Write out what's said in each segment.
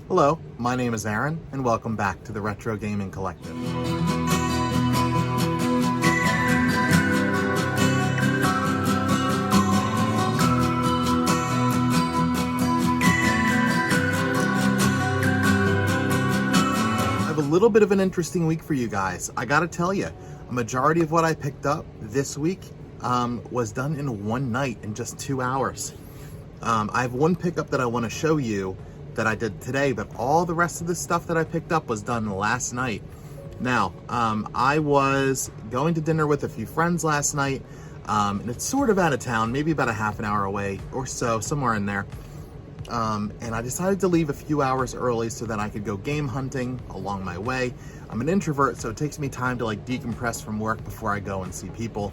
Hello, my name is Aaron, and welcome back to the Retro Gaming Collective. I have a little bit of an interesting week for you guys. I gotta tell you, a majority of what I picked up this week was done in one night, in just 2 hours. I have one pickup that I want to show you that I did today, but all the rest of the stuff that I picked up was done last night. Now, I was going to dinner with a few friends last night, and it's sort of out of town, maybe about a half an hour away or so, somewhere in there. And I decided to leave a few hours early so that I could go game hunting along my way. I'm an introvert, so it takes me time to like decompress from work before I go and see people.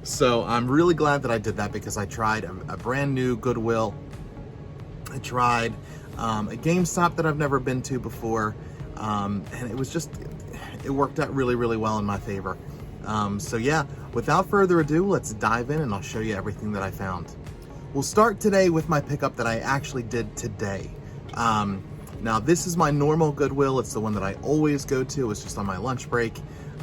So I'm really glad that I did that, because I tried a brand new Goodwill. I tried a GameStop that I've never been to before, and it worked out really, really well in my favor. So yeah, without further ado, let's dive in and I'll show you everything that I found. We'll start today with my pickup that I actually did today. Now this is my normal Goodwill. It's the one that I always go to. It was just on my lunch break.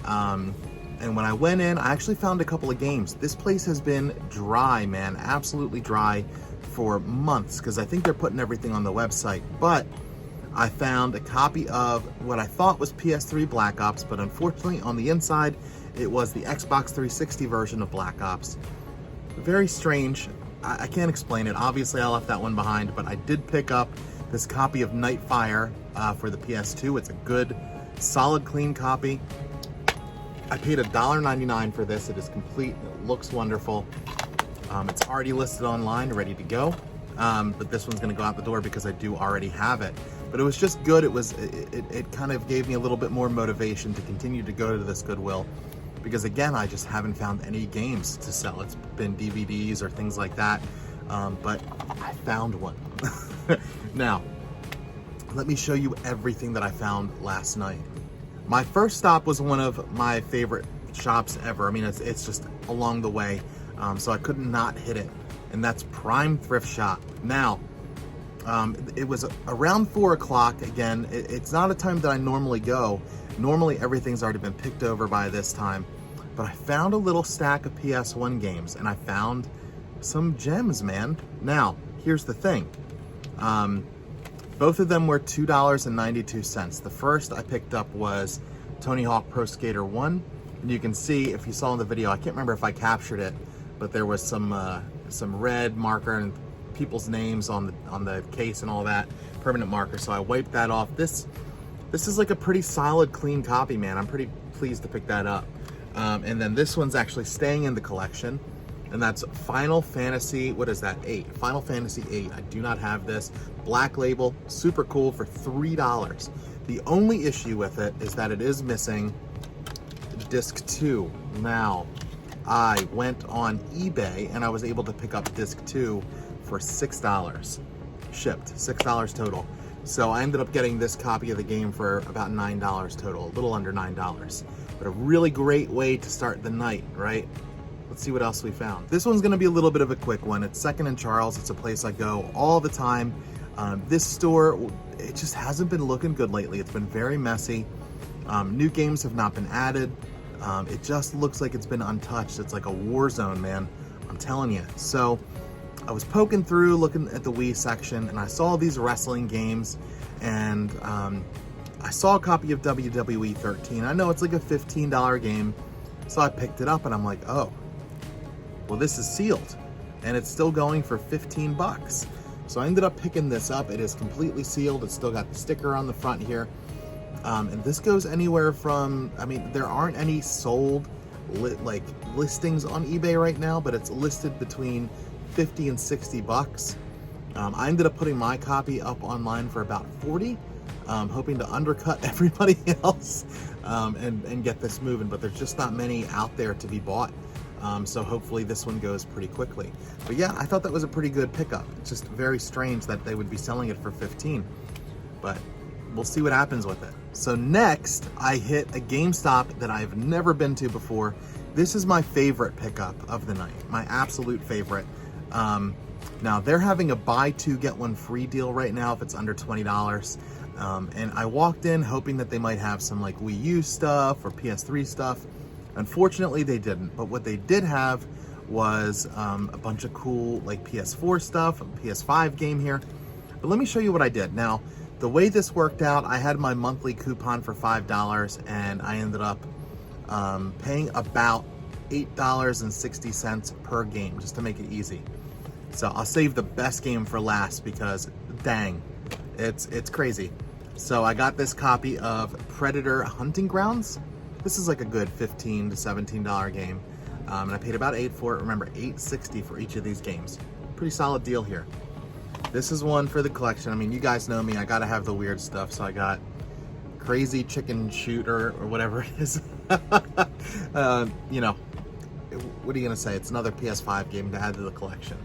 And when I went in, I actually found a couple of games. This place has been dry, man, absolutely dry for months, because I think they're putting everything on the website. But I found a copy of what I thought was PS3 Black Ops, but unfortunately on the inside, it was the Xbox 360 version of Black Ops. Very strange. I can't explain it. Obviously, I left that one behind, but I did pick up this copy of Nightfire for the PS2. It's a good, solid, clean copy. I paid $1.99 for this. It is complete. It looks wonderful. It's already listed online, ready to go. But this one's going to go out the door because I do already have it. But it was just good. It kind of gave me a little bit more motivation to continue to go to this Goodwill, because again, I just haven't found any games to sell. It's been DVDs or things like that. But I found one. Now, let me show you everything that I found last night. My first stop was one of my favorite shops ever. I mean, it's just along the way. So I could not hit it, and that's Prime Thrift Shop. Now, it was around 4 o'clock. Again, it's not a time that I normally go. Normally everything's already been picked over by this time, but I found a little stack of PS1 games, and I found some gems, man. Now, here's the thing. Both of them were $2.92. The first I picked up was Tony Hawk Pro Skater 1, and you can see, if you saw in the video, I can't remember if I captured it, but there was some red marker and people's names on the case and all that, permanent marker. So I wiped that off. This is like a pretty solid, clean copy, man. I'm pretty pleased to pick that up. And then this one's actually staying in the collection, and that's Final Fantasy. What is that? 8. Final Fantasy 8. I do not have this. Black label, super cool, for $3. The only issue with it is that it is missing disc 2. Now, I went on eBay and I was able to pick up disc 2 for $6 shipped, $6 total. So I ended up getting this copy of the game for about $9 total, a little under $9. But a really great way to start the night, right? Let's see what else we found. This one's gonna be a little bit of a quick one. It's 2nd and Charles. It's a place I go all the time. This store, it just hasn't been looking good lately. It's been very messy. New games have not been added. It just looks like it's been untouched. It's like a war zone, man. I'm telling you. So I was poking through, looking at the Wii section, and I saw these wrestling games, and I saw a copy of WWE 13. I know it's like a $15 game, so I picked it up, and I'm like, oh, well, this is sealed, and it's still going for 15 bucks. So I ended up picking this up. It is completely sealed. It's still got the sticker on the front here. And this goes anywhere from, I mean, there aren't any sold listings on eBay right now, but it's listed between 50 and 60 bucks. I ended up putting my copy up online for about 40, hoping to undercut everybody else and get this moving, but there's just not many out there to be bought. So hopefully this one goes pretty quickly. But yeah, I thought that was a pretty good pickup. It's just very strange that they would be selling it for 15, but we'll see what happens with it. So next, I hit a GameStop that I've never been to before. This is my favorite pickup of the night, my absolute favorite. Now they're having a buy two get one free deal right now if it's under $20. And I walked in hoping that they might have some like Wii U stuff or PS3 stuff. Unfortunately, they didn't. But what they did have was a bunch of cool like PS4 stuff, a PS5 game here. But let me show you what I did. Now, the way this worked out, I had my monthly coupon for $5 and I ended up paying about $8.60 per game just to make it easy. So I'll save the best game for last because dang, it's crazy. So I got this copy of Predator Hunting Grounds. This is like a good $15 to $17 game. And I paid about $8 for it. Remember, $8.60 for each of these games. Pretty solid deal here. This is one for the collection. I mean, you guys know me. I gotta have the weird stuff. So I got Crazy Chicken Shooter or whatever it is. You know, what are you gonna say? It's another PS5 game to add to the collection.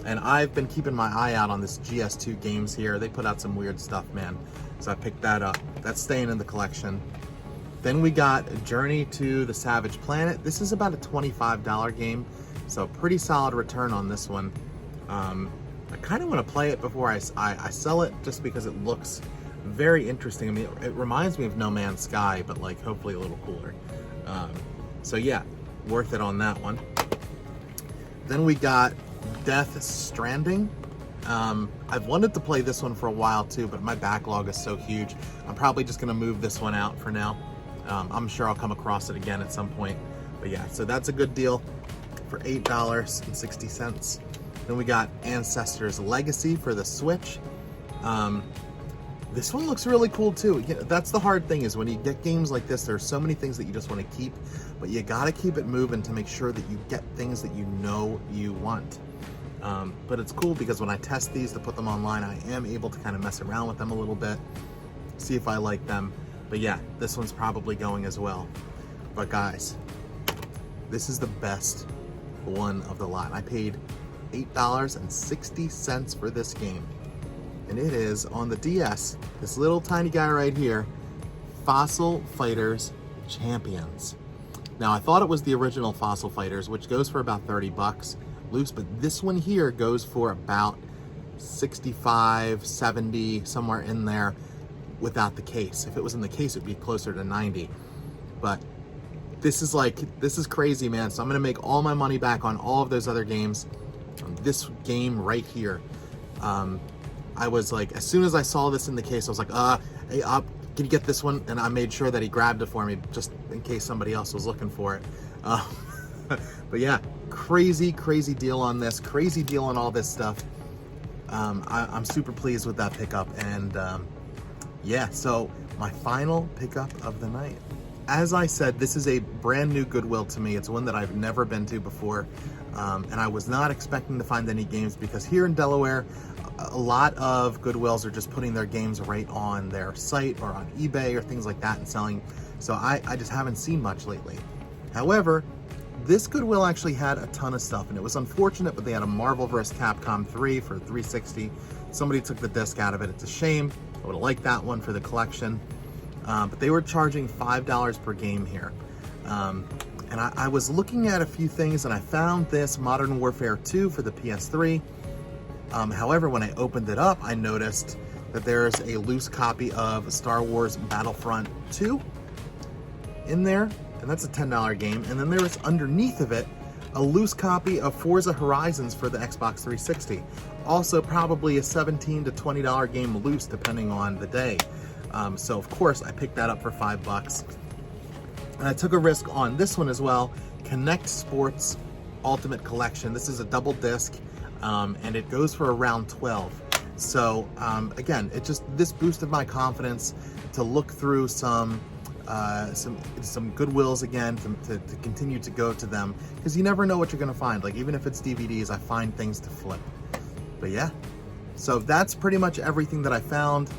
And I've been keeping my eye out on this GS2 Games here. They put out some weird stuff, man. So I picked that up. That's staying in the collection. Then we got Journey to the Savage Planet. This is about a $25 game, so pretty solid return on this one. I kind of want to play it before I sell it, just because it looks very interesting. I mean, it reminds me of No Man's Sky, but like hopefully a little cooler. So yeah, worth it on that one. Then we got Death Stranding. I've wanted to play this one for a while too, but my backlog is so huge. I'm probably just gonna move this one out for now. I'm sure I'll come across it again at some point. But yeah, so that's a good deal for $8.60. Then we got Ancestors Legacy for the Switch. This one looks really cool too. That's the hard thing, is when you get games like this, there's so many things that you just want to keep, but you gotta keep it moving to make sure that you get things that you know you want. But it's cool because when I test these to put them online, I am able to kind of mess around with them a little bit, see if I like them. But yeah, this one's probably going as well. But guys, this is the best one of the lot. I paid $8.60 for this game. And it is on the DS, this little tiny guy right here, Fossil Fighters Champions. Now I thought it was the original Fossil Fighters, which goes for about 30 bucks loose, but this one here goes for about 65, 70, somewhere in there without the case. If it was in the case, it'd be closer to 90. But this is crazy, man. So I'm gonna make all my money back on all of those other games. On this game right here. I was like, as soon as I saw this in the case, I was like, hey, can you get this one? And I made sure that he grabbed it for me just in case somebody else was looking for it. But yeah, crazy deal on this, crazy deal on all this stuff. I'm super pleased with that pickup. And yeah, so my final pickup of the night. As I said, this is a brand new Goodwill to me. It's one that I've never been to before. And I was not expecting to find any games, because here in Delaware, a lot of Goodwills are just putting their games right on their site or on eBay or things like that and selling. So I just haven't seen much lately. However, this Goodwill actually had a ton of stuff, and it was unfortunate, but they had a Marvel vs. Capcom 3 for $3.60. Somebody took the disc out of it. It's a shame. I would have liked that one for the collection. But they were charging $5 per game here. And I was looking at a few things, and I found this Modern Warfare 2 for the PS3. However, when I opened it up, I noticed that there's a loose copy of Star Wars Battlefront 2 in there, and that's a $10 game. And then there was underneath of it a loose copy of Forza Horizons for the Xbox 360. Also probably a $17 to $20 game loose, depending on the day. So of course I picked that up for $5. And I took a risk on this one as well, Connect Sports Ultimate Collection. This is a double disc, and it goes for around $12. So again, this boosted my confidence to look through some Goodwills again, to continue to go to them, because you never know what you're gonna find. Like, even if it's DVDs, I find things to flip. But yeah, so that's pretty much everything that I found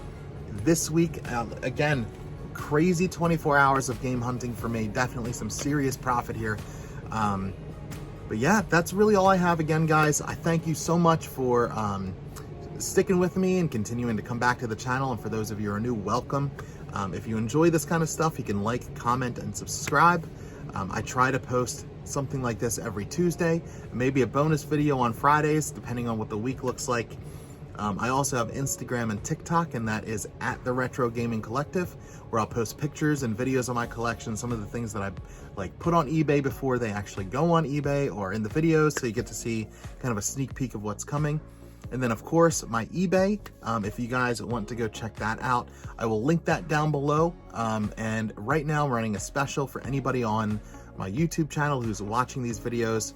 this week. Again, crazy 24 hours of game hunting for me. Definitely some serious profit here. But yeah, that's really all I have. Again, guys, I thank you so much for sticking with me and continuing to come back to the channel. And for those of you who are new, welcome. If you enjoy this kind of stuff, you can like, comment, and subscribe. I try to post something like this every Tuesday, maybe a bonus video on Fridays, depending on what the week looks like. I also have Instagram and TikTok, and that is at the Retro Gaming Collective, where I'll post pictures and videos of my collection, some of the things that I like put on eBay before they actually go on eBay, or in the videos, so you get to see kind of a sneak peek of what's coming. And then of course my eBay, if you guys want to go check that out, I will link that down below. And right now I'm running a special for anybody on my YouTube channel who's watching these videos.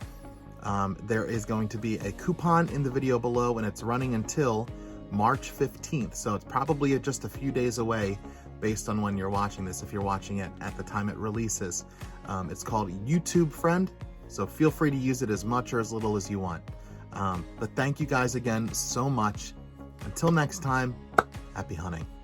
There is going to be a coupon in the video below, and it's running until March 15th. So it's probably just a few days away based on when you're watching this, if you're watching it at the time it releases. It's called YouTube Friend, so feel free to use it as much or as little as you want. But thank you guys again so much. Until next time, happy hunting.